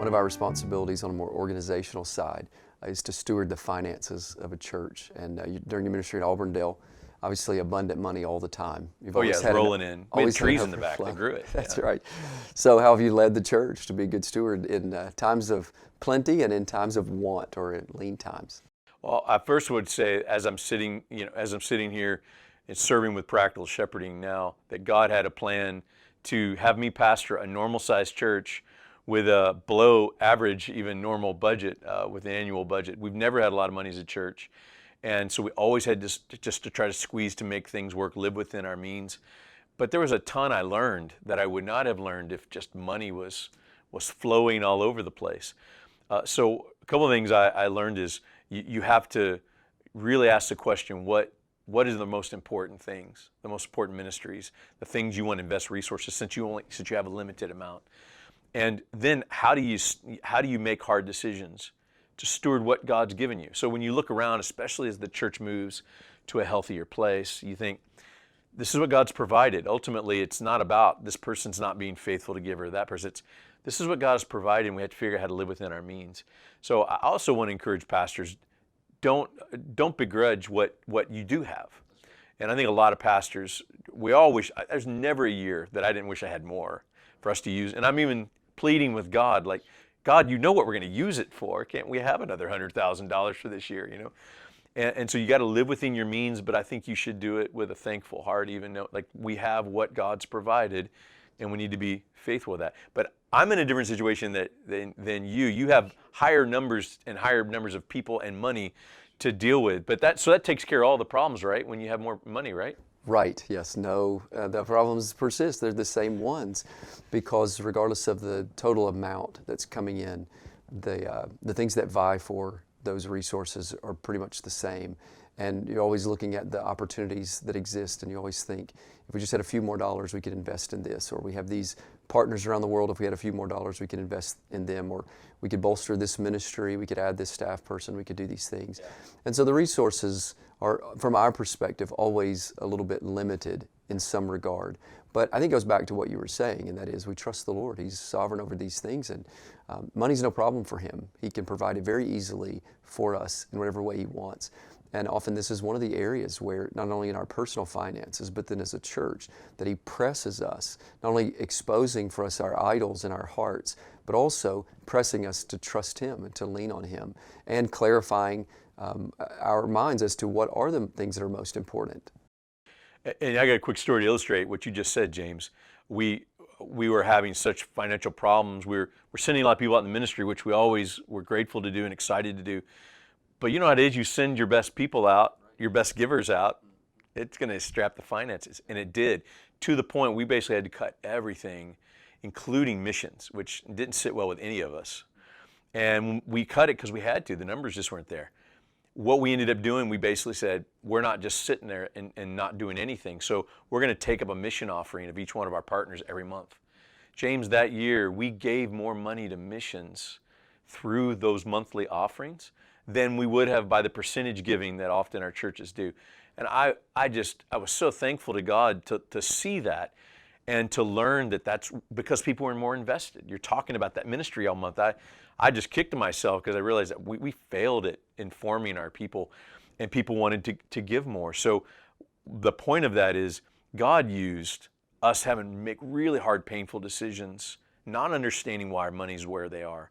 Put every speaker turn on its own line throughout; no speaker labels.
One of our responsibilities on a more organizational side is to steward the finances of a church. And during your ministry at Auburndale, obviously abundant money all the time.
You've always had rolling in. We had trees in the back that grew it.
That's right. So how have you led the church to be a good steward in times of plenty and in times of want or in lean times?
Well, I first would say, as I'm sitting here and serving with Practical Shepherding now, that God had a plan to have me pastor a normal-sized church with a below average, even normal budget, with an annual budget. We've never had a lot of money as a church. And so we always had just to try to squeeze to make things work, live within our means. But there was a ton I learned that I would not have learned if just money was flowing all over the place. So a couple of things I learned is you have to really ask the question, what is the most important things, the most important ministries, the things you want to invest resources since you have a limited amount. And then how do you make hard decisions to steward what God's given you? So when you look around, especially as the church moves to a healthier place, you think, this is what God's provided. Ultimately, it's not about this person's not being faithful to give or that person. This is what God has provided, and we have to figure out how to live within our means. So I also want to encourage pastors, don't begrudge what you do have. And I think a lot of pastors, we all wish, there's never a year that I didn't wish I had more for us to use. And I'm even pleading with God, like, God, you know what we're going to use it for. Can't we have another $100,000 for this year, you know? And so you got to live within your means, but I think you should do it with a thankful heart, even though, like, we have what God's provided, and we need to be faithful with that. But I'm in a different situation than you. You have higher numbers of people and money to deal with. But that takes care of all the problems, right? When you have more money, right?
Right, yes, no, the problems persist. They're the same ones because regardless of the total amount that's coming in, the things that vie for those resources are pretty much the same. And you're always looking at the opportunities that exist, and you always think, if we just had a few more dollars, we could invest in this, or we have these partners around the world, if we had a few more dollars, we could invest in them, or we could bolster this ministry, we could add this staff person, we could do these things. Yeah. And so the resources are, from our perspective, always a little bit limited in some regard. But I think it goes back to what you were saying, and that is we trust the Lord. He's sovereign over these things, and money's no problem for Him. He can provide it very easily for us in whatever way He wants. And often this is one of the areas where, not only in our personal finances, but then as a church, that He presses us, not only exposing for us our idols in our hearts, but also pressing us to trust Him and to lean on Him, and clarifying our minds as to what are the things that are most important.
And I got a quick story to illustrate what you just said, James. We were having such financial problems. We're sending a lot of people out in the ministry, which we always were grateful to do and excited to do. But you know how it is, you send your best people out, your best givers out, it's going to strap the finances. And it did, to the point we basically had to cut everything, including missions, which didn't sit well with any of us. And we cut it because we had to. The numbers just weren't there. What we ended up doing, we basically said, we're not just sitting there and not doing anything. So we're going to take up a mission offering of each one of our partners every month. James, that year, we gave more money to missions through those monthly offerings than we would have by the percentage giving that often our churches do. And I was so thankful to God to see that and to learn that that's because people were more invested. You're talking about that ministry all month. I just kicked myself because I realized that we failed at informing our people, and people wanted to give more. So the point of that is God used us having to make really hard, painful decisions, not understanding why our money's where they are,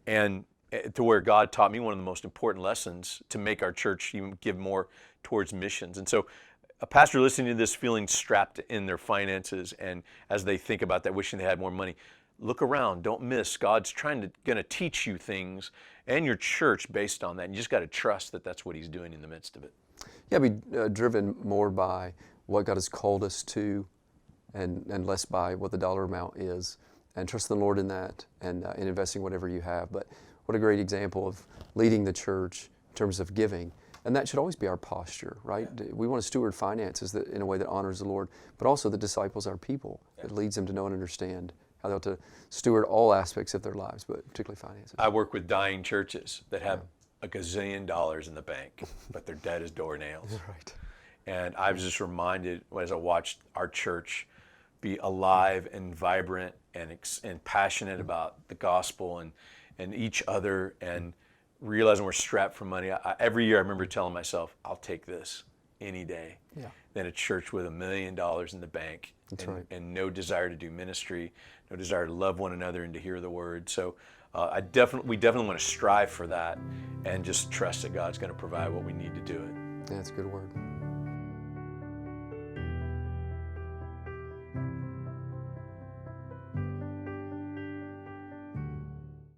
and to where God taught me one of the most important lessons to make our church even give more towards missions. And so a pastor listening to this feeling strapped in their finances, and as they think about that, wishing they had more money, look around, don't miss. God's going to teach you things and your church based on that. And you just got to trust that that's what He's doing in the midst of it.
Yeah, be driven more by what God has called us to and less by what the dollar amount is, and trust the Lord in that and in investing whatever you have. But what a great example of leading the church in terms of giving. And that should always be our posture, right? Yeah. We want to steward finances in a way that honors the Lord, but also the disciples are people. Yeah. That leads them to know and understand how they ought to steward all aspects of their lives, but particularly finances.
I work with dying churches that have a gazillion dollars in the bank, but they're dead as doornails.
Right.
And I was just reminded as I watched our church be alive and vibrant and passionate about the gospel and each other, and realizing we're strapped for money. Every year I remember telling myself, I'll take this any day than a church with $1 million in the bank.
That's right.
And no desire to do ministry, no desire to love one another and to hear the word. So we definitely want to strive for that, and just trust that God's going to provide what we need to do it.
Yeah, that's a good word.